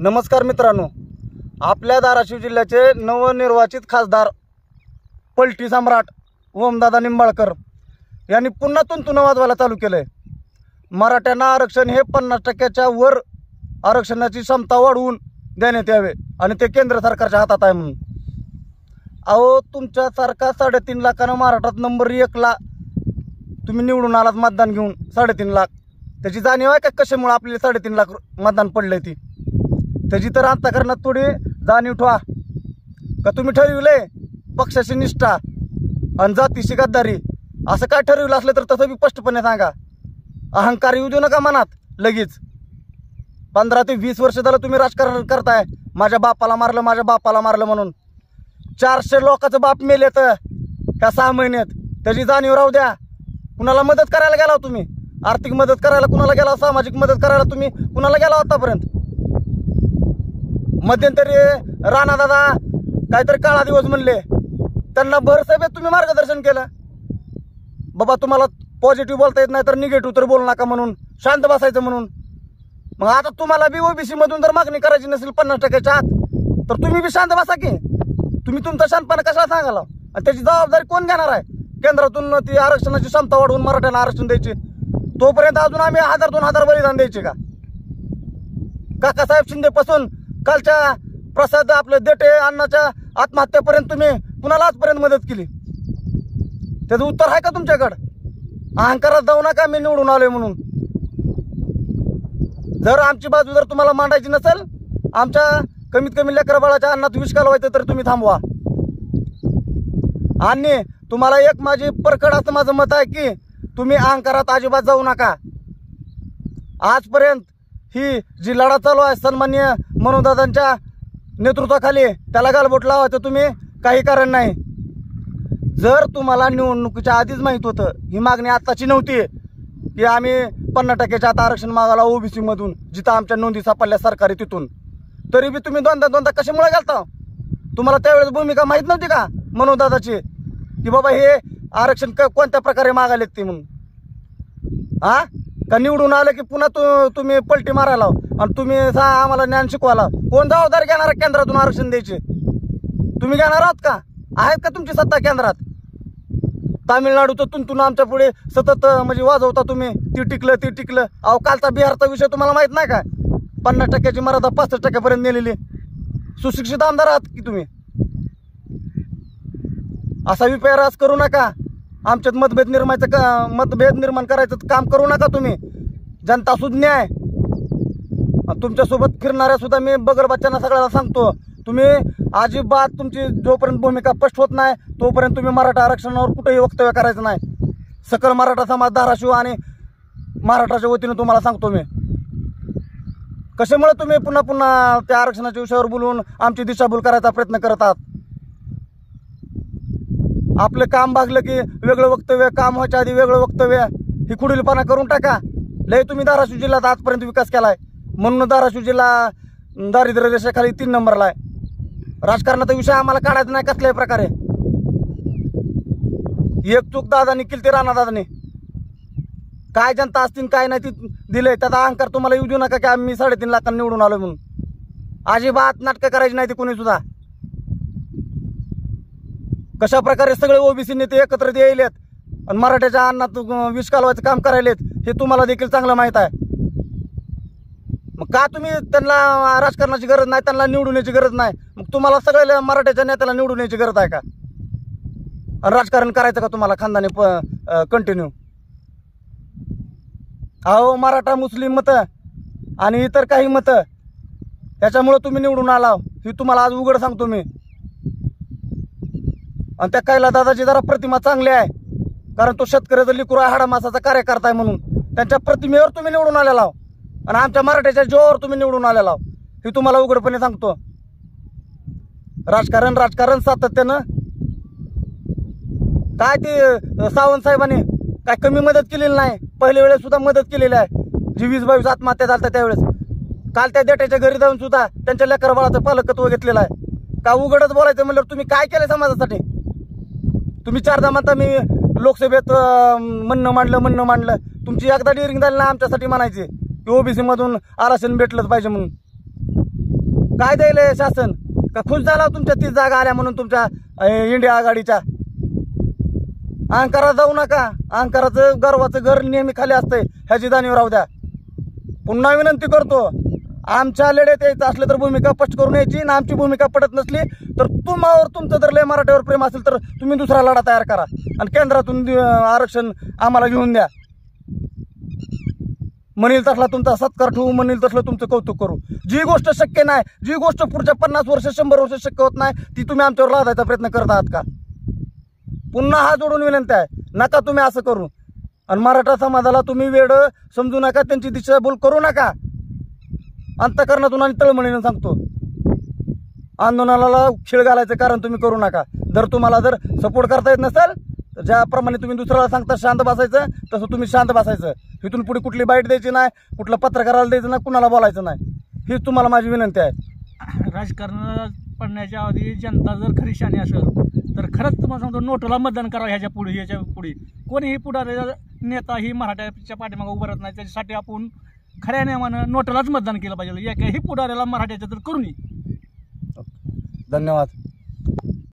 नमस्कार मित्रांनो, आपल्या धाराशिव जिल्ह्याचे नवनिर्वाचित खासदार पलटी सम्राट ओमदादा निंबाळकर यांनी पुन्हा तुंतुन वाजवायला चालू केलंय। मराठ्यांना आरक्षण हे 50% वर आरक्षणाची क्षमता वाढवून देण्यात यावे आणि ते केंद्र सरकारच्या हातात आहे म्हणून। अहो, तुमच्यासारखा 3.5 लाखानं महाराष्ट्रात नंबर 1 ला तुम्ही निवडून आलात मतदान घेऊन 3.5 लाख। त्याची जाणीव आहे का कशामुळे आपले 3.5 लाख मतदान पडले ती? त्याची तर अंतःकरणात थोडी जाणीव ठेवा का तुम्ही ठरविले पक्षाची निष्ठा आणि जातीची गद्दारी। असं काय ठरविलं असलं तर तसं बी स्पष्टपणे सांगा। अहंकार येऊ देऊ नका मनात लगेच। 15 ते 20 वर्ष झालं तुम्ही राजकारण करताय, माझ्या बापाला मारलं म्हणून। 400 लोकांचं बाप मेले तर ह्या 6 महिन्यात, त्याची जाणीव राहू द्या। कुणाला मदत करायला गेला तुम्ही? आर्थिक मदत करायला कुणाला गेला? सामाजिक मदत करायला तुम्ही कुणाला गेला आतापर्यंत? मध्यंतरी राणा दादा काहीतरी काळा दिवस म्हणले, त्यांना भरसभेत तुम्ही मार्गदर्शन केलं। बाबा, तुम्हाला पॉझिटिव्ह बोलता येत नाही तर निगेटिव्ह तर बोलू नका म्हणून, शांत बसायचं म्हणून। मग आता तुम्हाला बी ओबीसी मधून जर मागणी करायची नसेल 50%च्या आत, तर तुम्ही बी शांत बसा की। तुम्ही तुमचा शांतपणा कशाला सांगाला? आणि त्याची जबाबदारी कोण घेणार आहे? केंद्रातून ती आरक्षणाची क्षमता वाढवून मराठ्यांना आरक्षण द्यायची, तोपर्यंत अजून आम्ही 1000-2000 बलिदान द्यायचे का? काकासाहेब शिंदे पासून कालच्या प्रसाद आपले देटे अण्णाच्या आत्महत्येपर्यंत तुम्ही कुणाला आजपर्यंत मदत केली? त्याचं उत्तर आहे का तुमच्याकडे? अहंकारात जाऊ नका मी निवडून आलोय म्हणून। जर आमची बाजू जर तुम्हाला मांडायची नसेल, आमच्या कमीत कमी लेकरा बाळाच्या अन्नात विष घालवायचं तर तुम्ही थांबवा। आणि तुम्हाला एक माझी परखड असं माझं मत आहे की तुम्ही अहंकारात अजिबात जाऊ नका। आजपर्यंत ही जी लढा चालू आहे सन्माननीय मनोजदादांच्या नेतृत्वाखाली, त्याला गालबोट लावायचं तुम्ही काही कारण नाही। जर तुम्हाला निवडणुकीच्या आधीच माहित होतं ही मागणी आत्ताची नव्हती की आम्ही 50%च्या आत आरक्षण मागायला ओबीसी मधून, जिथं आमच्या नोंदी सापडल्या सरकारी तिथून, तरी बी तुम्ही दोनदा कशामुळे गेलता? तुम्हाला त्यावेळेस भूमिका माहित नव्हती का मनोजदादाची की बाबा हे आरक्षण कोणत्या प्रकारे मागायला ते म्हणून? हा का निवडून आलं की पुन्हा तुम्ही पलटी मारायला आणि तुम्ही आम्हाला ज्ञान शिकवायला? कोण जबाबदारी घेणार आहे केंद्रातून आरक्षण द्यायचे? तुम्ही घेणार आहात का? आहेत का तुमची सत्ता केंद्रात? तामिळनाडूचं तुंतुन आमच्या पुढे सतत म्हणजे वाजवता तुम्ही, ती टिकलं। अहो, कालचा बिहारचा विषय तुम्हाला माहित नाही का? 50%ची मर्यादा 65% नेलेली। सुशिक्षित आमदार आहात की तुम्ही? असा विपर्यास करू नका। आमच्यात मतभेद निर्माण करायचं काम करू नका तुम्ही। जनता सुज्ञ आहे। तुमच्यासोबत फिरणाऱ्या सुद्धा मी बगर बच्चांना सगळ्याला सांगतो, तुम्ही अजिबात तुमची जोपर्यंत भूमिका स्पष्ट होत नाही तोपर्यंत तुम्ही मराठा आरक्षणावर कुठेही वक्तव्य करायचं नाही। सकल मराठा समाज धाराशिव आणि महाराष्ट्राच्या वतीने तुम्हाला सांगतो मी। कशामुळे तुम्ही पुन्हा त्या आरक्षणाच्या विषयावर बोलून आमची दिशाभूल करायचा प्रयत्न करत आहात? आपलं काम भागलं की वेगळं वक्तव्य, काम व्हायच्या आधी वेगळं वक्तव्य, ही खुडीलपणा करून टाका। लय तुम्ही धाराशिव जिल्ह्यात आजपर्यंत विकास केलाय, म्हणून धाराशिव जिल्हा दारिद्र्य रेषेखाली 3 नंबरला आहे। राजकारणाचा विषय आम्हाला काढायचा नाही कसल्याही प्रकारे। एक चूक दादानी केली, ते राणा दादानी काय जनता असतील काय नाही ती दिले, त्याचा अहंकार तुम्हाला येऊ देऊ नका की आम्ही 3.5 लाखांनी निवडून आलो म्हणून। अजिबात नाटकं करायची नाही ती कोणी सुद्धा। कशा प्रकारे सगळे ओबीसी नेते एकत्र यायलेत आणि मराठ्याच्या अन्नात विष घालवायचं काम करायलेत हे तुम्हाला देखील चांगलं माहित आहे। मग का तुम्ही त्यांना राजकारणाची गरज नाही, त्यांना निवडून यायची गरज नाही, मग तुम्हाला सगळ्या मराठ्याच्या नेत्याला निवडून यायची गरज आहे का? आणि राजकारण करायचं का तुम्हाला खानदानी कंटिन्यू? अहो, मराठा मुस्लिम मतं आणि इतर काही मतं त्याच्यामुळे तुम्ही निवडून आला हे तुम्हाला आज उघड सांगतो मी। आणि त्या कैला दादाची जरा प्रतिमा चांगली आहे, कारण तो शेतकऱ्याचा लिकूर आहे, हाडामासाचा कार्यकर्ता आहे म्हणून त्यांच्या प्रतिमेवर तुम्ही निवडून आलेला आहो आणि आमच्या मराठ्याच्या जीवावर तुम्ही निवडून आलेला आहो हे तुम्हाला उघडपणे सांगतो। राजकारण सातत्यानं काय ते सावंत साहेबांनी काय कमी मदत केलेली नाही, पहिल्या वेळेस सुद्धा मदत केलेली आहे। जी 20-22 आत्महत्या झाल्या त्यावेळेस, काल त्या देट्याच्या घरी जाऊन सुद्धा त्यांच्या लेकरा बाळाचं पालकत्व घेतलेलं आहे। का उघडच बोलायचं म्हणल्यावर तुम्ही काय केलं समाजासाठी? तुम्ही 4दा म्हणता मी लोकसभेत म्हणणं मांडलं, तुमची एकदा डिअरिंग झाली ना आमच्यासाठी म्हणायची की ओबीसी मधून आरक्षण भेटलंच पाहिजे म्हणून। काय द्यायलंय शासन? का खुश झाला तुमच्या 30 जागा आल्या म्हणून तुमच्या इंडिया आघाडीच्या? अहंकारात जाऊ नका. अहंकाराचं गर्वाचं घर नेहमी खाली असतंय, ह्याची जाणीव राहू द्या. पुन्हा विनंती करतो, आमच्या लढ्यात यायचं असलं तर भूमिका स्पष्ट करून यायची, आणि आमची भूमिका पटत नसली तर तुम्हावर तुमचं जर लय मराठीवर प्रेम असेल तर तुम्ही दुसरा लढा तयार करा आणि केंद्रातून आरक्षण आम्हाला घेऊन द्या. म्हणील तसला तुमचा सत्कार ठेवू, म्हणील तसलं तुमचं कौतुक करू. जी गोष्ट शक्य नाही, जी गोष्ट पुढच्या 50 वर्ष 100 वर्ष शक्य होत नाही, ती तुम्ही आमच्यावर लादायचा प्रयत्न करत आहात का? पुन्हा हात जोडून विनंती आहे, नका तुम्ही असं करू. आणि मराठा समाजाला तुम्ही वेड समजू नका, त्यांची दिशाभूल करू नका. अंतःकरणातून आणि तळमळीने सांगतो, आंदोलनाला खीळ घालायचं कारण तुम्ही करू नका. जर तुम्हाला जर सपोर्ट करता येत नसेल तर ज्याप्रमाणे तुम्ही दुसऱ्याला सांगता शांत बसायचं, तसं तुम्ही शांत बसायचं. इथून पुढे कुठली बाईट द्यायची नाही, कुठलं पत्रकाराला द्यायचं नाही, कुणाला बोलायचं नाही. हीच तुम्हाला माझी विनंती आहे. राजकारणाला पडण्याच्या आधी जनता जर खरी शानी असेल तर खरंच तुम्हाला सांगतो, नोटाला मतदान करावं. ह्याच्या पुढे कोणीही पुढारी नेता ही मराठ्याच्या पाठीमागे उभं राहत नाही. त्याच्यासाठी आपण खऱ्या नियमानं नोटालाच मतदान केलं पाहिजे. एकाही पुढाऱ्याला मराठ्याच्या तर करू नये. धन्यवाद.